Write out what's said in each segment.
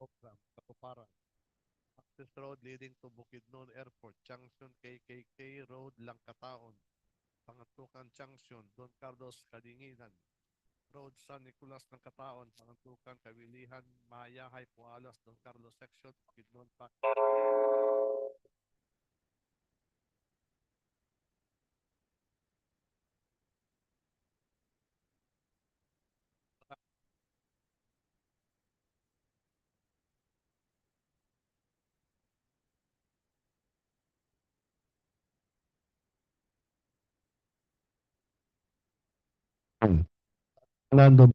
Program-Katuparan. Access Road leading to Bukidnon Airport, Junction KKK Road, Langcataon. Pangantucan Junction, Don Carlos-Kadingilan. Road San Nicolas ng Kataon, Pangantucan-Kawilihan-Mahayahay-Pualas, Don Carlos Section, Bukidnon, Fernando.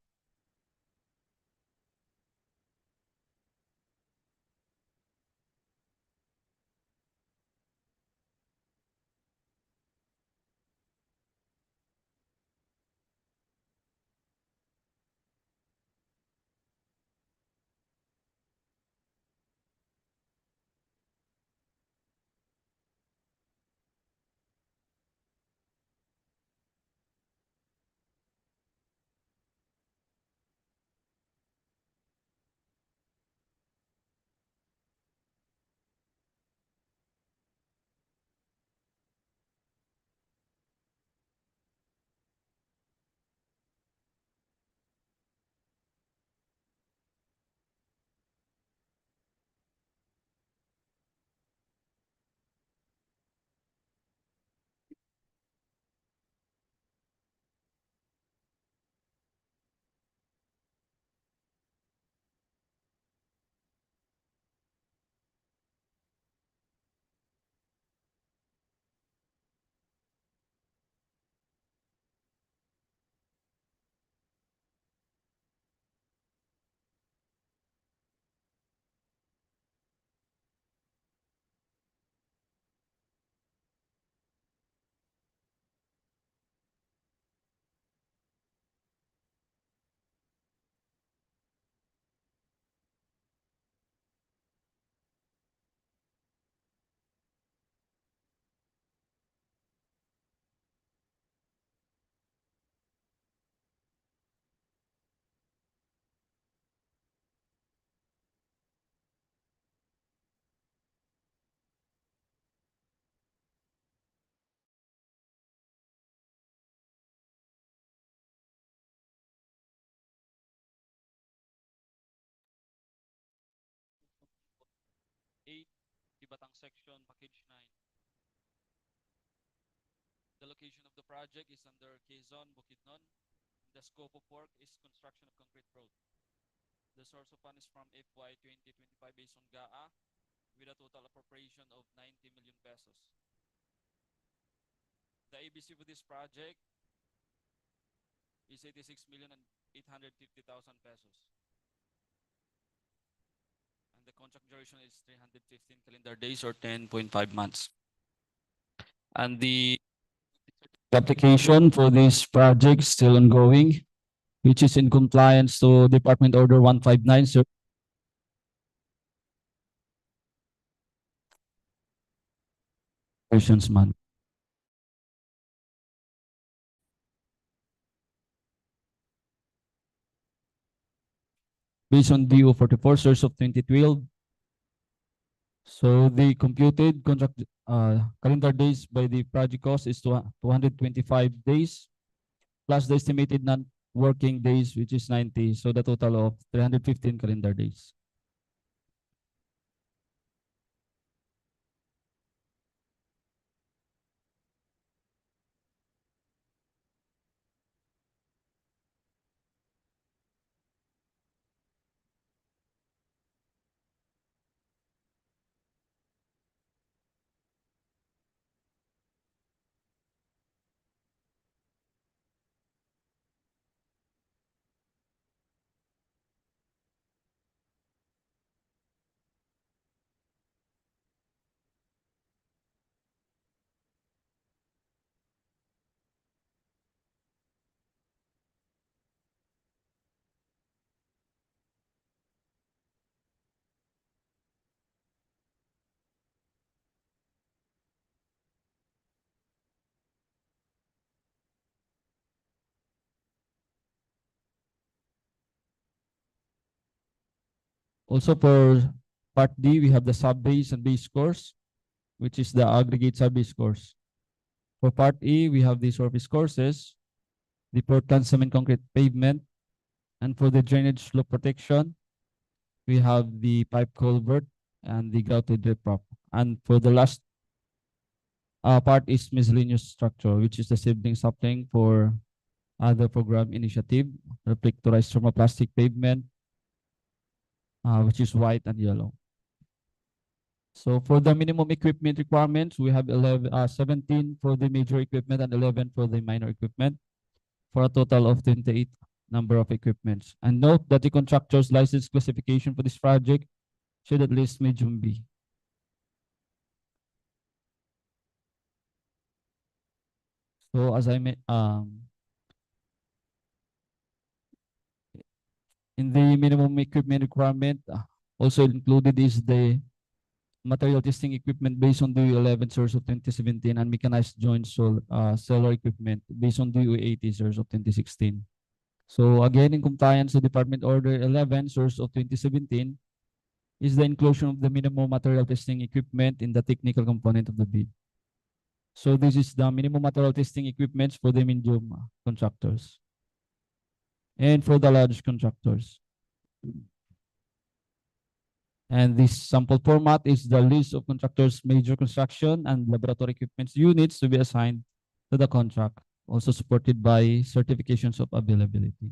Eight, Kibatang section, package 9. The location of the project is under Quezon, Bukidnon. The scope of work is construction of concrete road. The source of funds is from FY 2025 based on GAA with a total appropriation of 90 million pesos. The ABC for this project is 86 million and 850,000 pesos. And the contract duration is 315 calendar days or 10.5 months. And the application for this project is still ongoing, which is in compliance to Department Order 159, sir. Versions month. Based on DO 44, source of 2012. So the computed contract calendar days by the project cost is 225 days plus the estimated non-working days, which is 90. So the total of 315 calendar days. Also for Part D, we have the sub-base and base course, which is the aggregate sub-base course. For Part E, we have the surface courses, the Portland cement concrete pavement, and for the drainage slope protection, we have the pipe culvert and the grouted riprap. And for the last part is miscellaneous structure, which is the sibling sapling for other program initiative, reflectorized thermoplastic pavement, which is white and yellow. So for the minimum equipment requirements, we have 17 for the major equipment and 11 for the minor equipment, for a total of 28 number of equipments. And note that the contractor's license classification for this project should at least medium B. So as I in the minimum equipment requirement, also included is the material testing equipment based on DOE 11 series of 2017 and mechanized joint cellular equipment based on DOE 80 series of 2016. So again, in compliance with Department Order 11 series of 2017 is the inclusion of the minimum material testing equipment in the technical component of the bid. So this is the minimum material testing equipment for the medium contractors and for the large contractors. And this sample format is the list of contractors' major construction and laboratory equipment units to be assigned to the contract, also supported by certifications of availability.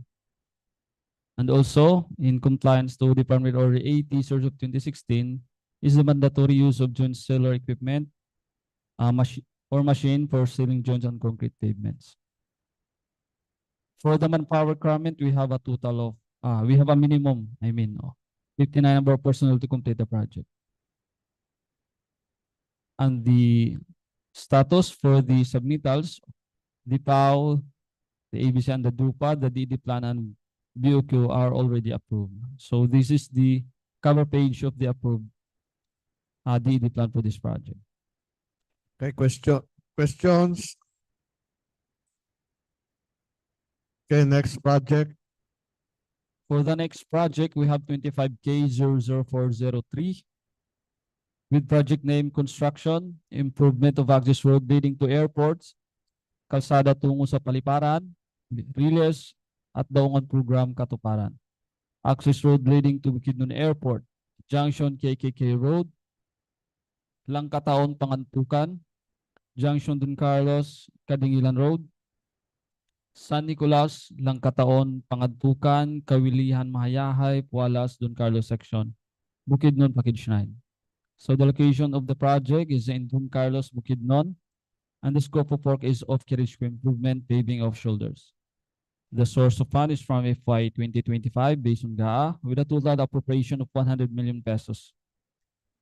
And also, in compliance to Department Order 80, series of 2016, is the mandatory use of joint cellular equipment machine for sealing joints on concrete pavements. For the manpower requirement, we have a total of, we have a minimum, 59 number of personnel to complete the project. And the status for the submittals, the PAO, the ABC and the DUPA, the DD plan and BOQ are already approved. So this is the cover page of the approved DD plan for this project. Okay, questions? Okay, next project. For the next project, we have 25K00403 with project name Construction, Improvement of Access Road leading to airports, Kalsada Tungo sa Paliparan, Riles at Daungan Program-KATUPARAN. Access Road leading to Bukidnon Airport, Junction KKK Road, Langcataon Pangantucan, Junction Don Carlos-Kadingilan Road, San Nicolas, Langcataon, Pangantucan-Kawilihan-Mahayahay-Pualas, Don Carlos section, Bukidnon, package 9. So the location of the project is in Don Carlos, Bukidnon, and the scope of work is of carriage improvement, paving of shoulders. The source of fund is from FY 2025 based on GAA with a total appropriation of 100 million pesos.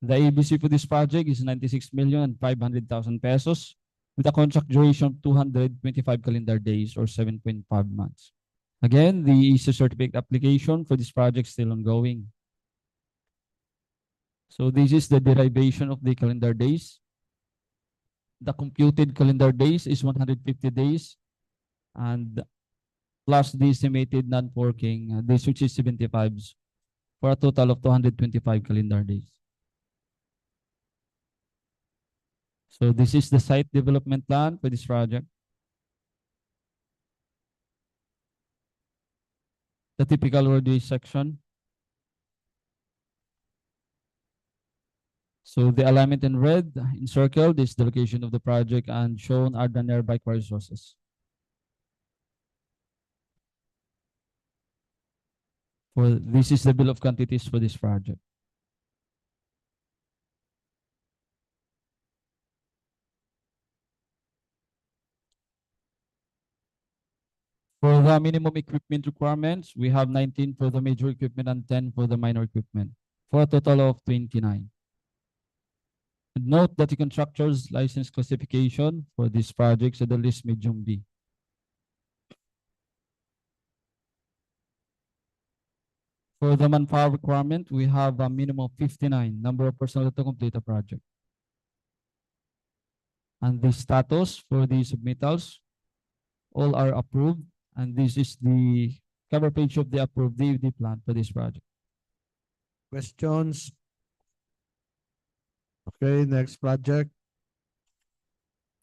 The ABC for this project is 96,500,000 pesos with a contract duration of 225 calendar days or 7.5 months. Again, the EC certificate application for this project is still ongoing. So this is the derivation of the calendar days. The computed calendar days is 150 days and plus the estimated non-working days, which is 75, for a total of 225 calendar days. So this is the site development plan for this project. The typical roadway section. So the alignment in red encircled is the location of the project and shown are the nearby resources. This is the bill of quantities for this project. For the minimum equipment requirements, we have 19 for the major equipment and 10 for the minor equipment, for a total of 29. Note that the contractor's license classification for this project is the list medium B. For the manpower requirement, we have a minimum of 59 number of personnel to complete the project. And the status for the submittals, all are approved. And this is the cover page of the approved DD plan for this project. Questions? Okay, next project.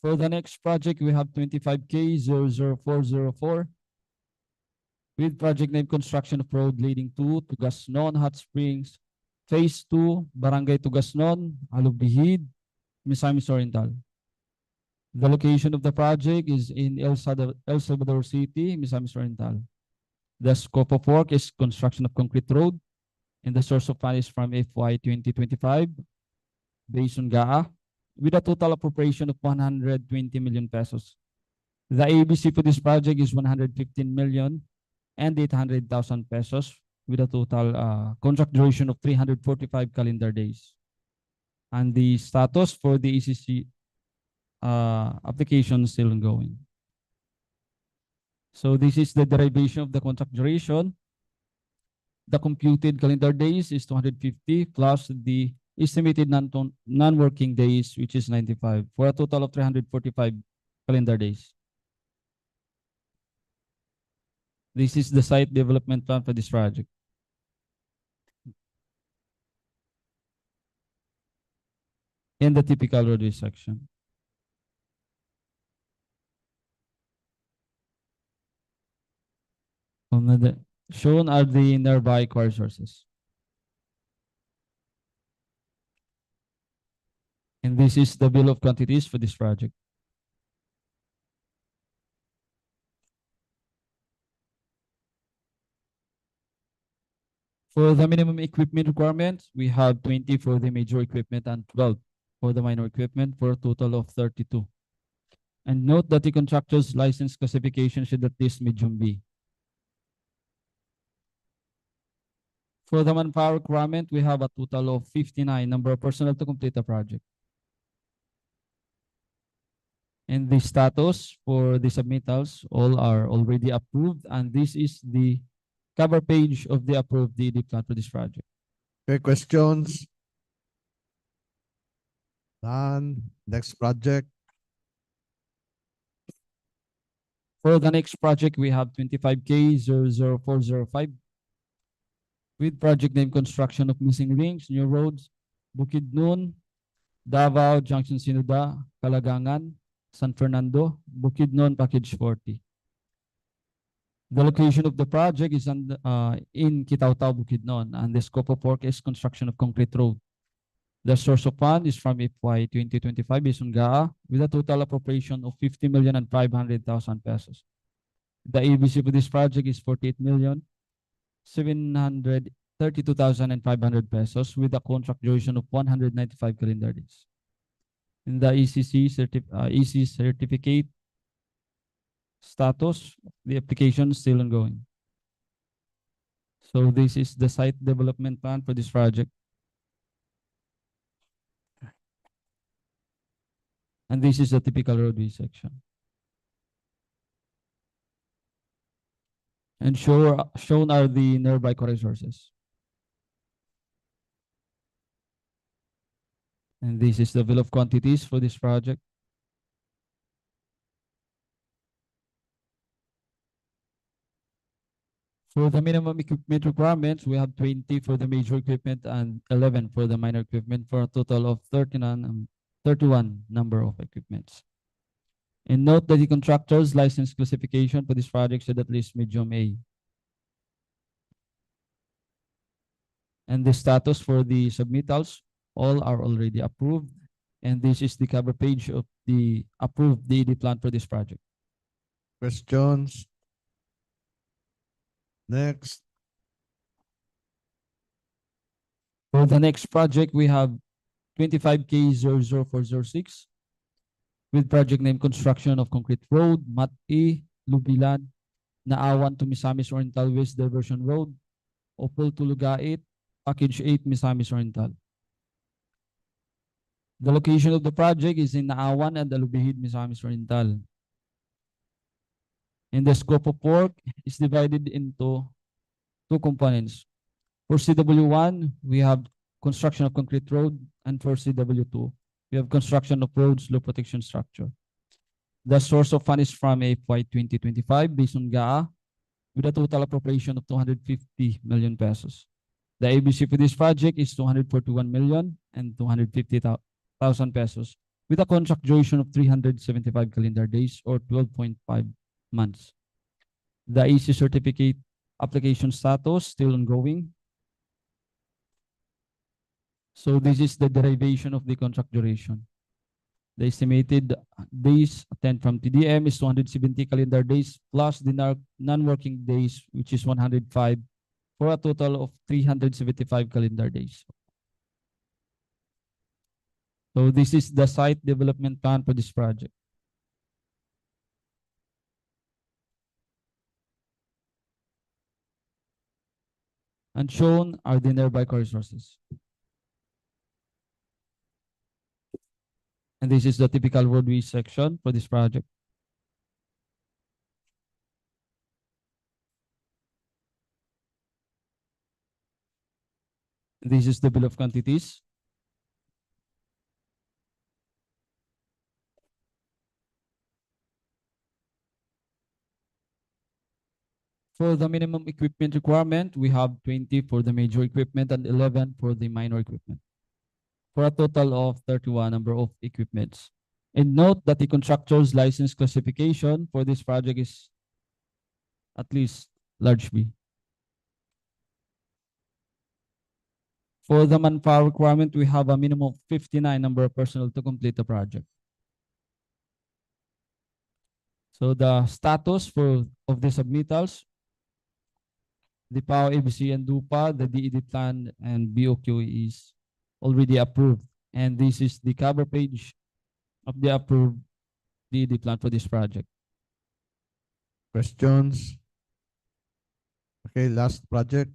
For the next project, we have 25K00404 with project name construction of road leading to Tugasnon Hot Springs, Phase 2, Barangay Tugasnon, Alubijid, Misamis Oriental. The location of the project is in El Salvador City, Misamis Oriental. The scope of work is construction of concrete road, and the source of funds is from FY 2025 based on GAA with a total appropriation of 120 million pesos. The ABC for this project is 115 million and 800,000 pesos with a total contract duration of 345 calendar days. And the status for the ECC application is still ongoing. So this is the derivation of the contract duration. The computed calendar days is 250 plus the estimated non-working days, which is 95, for a total of 345 calendar days. This is the site development plan for this project. In the typical roadway section. Shown are the nearby core sources. And this is the bill of quantities for this project. For the minimum equipment requirements, we have 20 for the major equipment and 12 for the minor equipment for a total of 32. And note that the contractor's license classification should at least medium B. For the manpower requirement, we have a total of 59 number of personnel to complete the project. And the status for the submittals, all are already approved, and this is the cover page of the approved DD plan for this project. Okay, questions? Done. Next project. For the next project, we have 25K00405 with project name construction of missing links, new roads, Bukidnon-Davao, Junction Sinuda-Kalagangan, San Fernando, Bukidnon, Package 40. The location of the project is in Kitaw-Taw, Bukidnon, and the scope of work is construction of concrete road. The source of fund is from FY 2025 based on GAA with a total appropriation of 50,500,000 pesos. The ABC for this project is 48,732,500 pesos with a contract duration of 195 calendar days. In the EC certificate status, the application is still ongoing. So this is the site development plan for this project. And this is the typical roadway section. And shown are the nearby core sources. And this is the bill of quantities for this project. For the minimum equipment requirements, we have 20 for the major equipment and 11 for the minor equipment for a total of 31 number of equipments. And note that the contractor's license classification for this project should at least medium A. And the status for the submittals, all are already approved. And this is the cover page of the approved DD plan for this project. Questions? Next. For the next project, we have 25K00406 with project name construction of concrete road, Mat E, Lubilan, Naawan to Misamis Oriental West Diversion Road, Opol to Lugait, Package 8, Misamis Oriental. The location of the project is in Naawan and Alubijid, Misamis Oriental. And the scope of work is divided into two components. For CW1, we have construction of concrete road, and for CW2, we have construction of roads, low protection structure. The source of fund is from FY 2025 based on GAA with a total appropriation of 250 million pesos. The ABC for this project is 241 million and 250,000 pesos with a contract duration of 375 calendar days or 12.5 months. The EC certificate application status still ongoing. So this is the derivation of the contract duration. The estimated days attend from TDM is 270 calendar days plus the non-working days, which is 105, for a total of 375 calendar days. So this is the site development plan for this project. And shown are the nearby resources. And this is the typical roadway section for this project. This is the bill of quantities. For the minimum equipment requirement, we have 20 for the major equipment and 11 for the minor equipment, for a total of 31 number of equipments. And note that the contractor's license classification for this project is at least large B. For the manpower requirement, we have a minimum of 59 number of personnel to complete the project. So the status of the submittals, the PAO, ABC, and DUPA, the DED plan, and BOQ is already approved. And this is the cover page of the approved DED plan for this project. Questions? Okay, last project.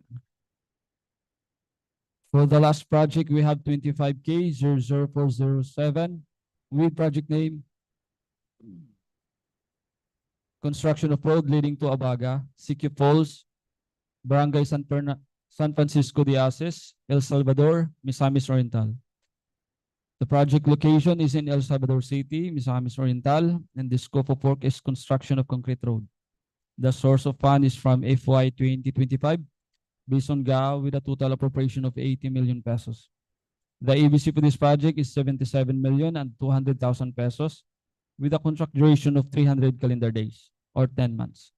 For the last project, we have 25K 00407 with project name construction of road leading to Abaga, CQ Falls, Barangay San Francisco de Acess, El Salvador, Misamis Oriental. The project location is in El Salvador City, Misamis Oriental, and the scope of work is construction of concrete road. The source of fund is from FY 2025 based on GAO with a total appropriation of 80 million pesos. The ABC for this project is 77 million and 200,000 pesos with a contract duration of 300 calendar days or 10 months.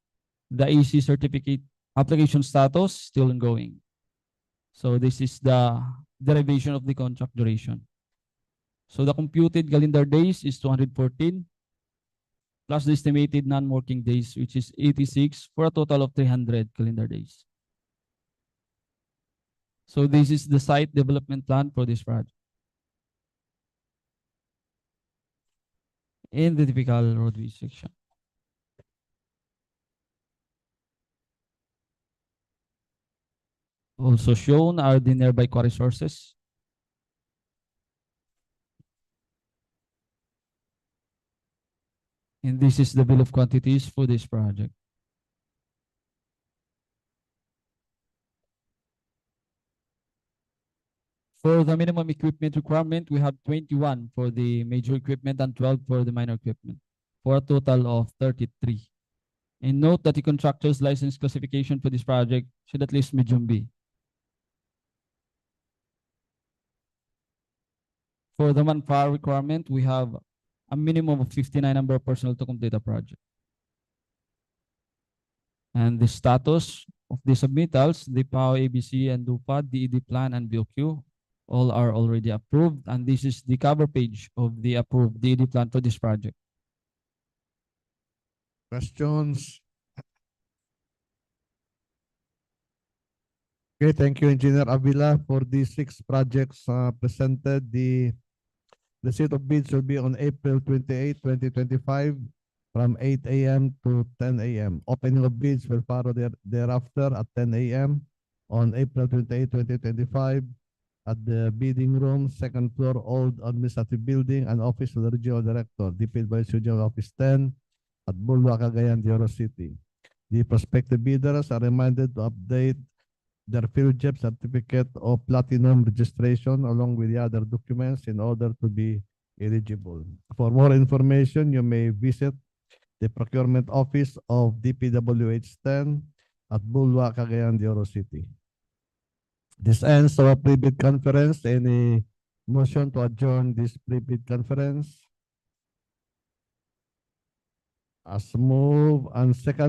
The AC certificate application status still ongoing. So this is the derivation of the contract duration. So the computed calendar days is 214 plus the estimated non-working days, which is 86 for a total of 300 calendar days. So this is the site development plan for this project. In the typical roadway section. Also shown are the nearby quarry sources. And this is the bill of quantities for this project. For the minimum equipment requirement, we have 21 for the major equipment and 12 for the minor equipment, for a total of 33. And note that the contractor's license classification for this project should at least medium B. For the manpower requirement, we have a minimum of 59 number of personnel to complete the project. And the status of the submittals, the PAO, ABC, and DUPA, DED plan, and BOQ, all are already approved. And this is the cover page of the approved DED plan for this project. Questions? Okay, thank you, Engineer Avila, for these 6 projects presented. The receipt of bids will be on April 28, 2025 from 8 a.m. to 10 a.m. Opening of bids will follow thereafter at 10 a.m. on April 28, 2025 at the bidding room, 2nd floor, Old Administrative Building and Office of the Regional Director, DPWH Regional Office 10 at Bulwa, Cagayan de Oro City. The prospective bidders are reminded to update their PhilJEP certificate of platinum registration along with the other documents in order to be eligible. For more information, you may visit the procurement office of DPWH 10 at Bulwa, Cagayan de Oro City. This ends our pre-bid conference. Any motion to adjourn this pre-bid conference? As move and second.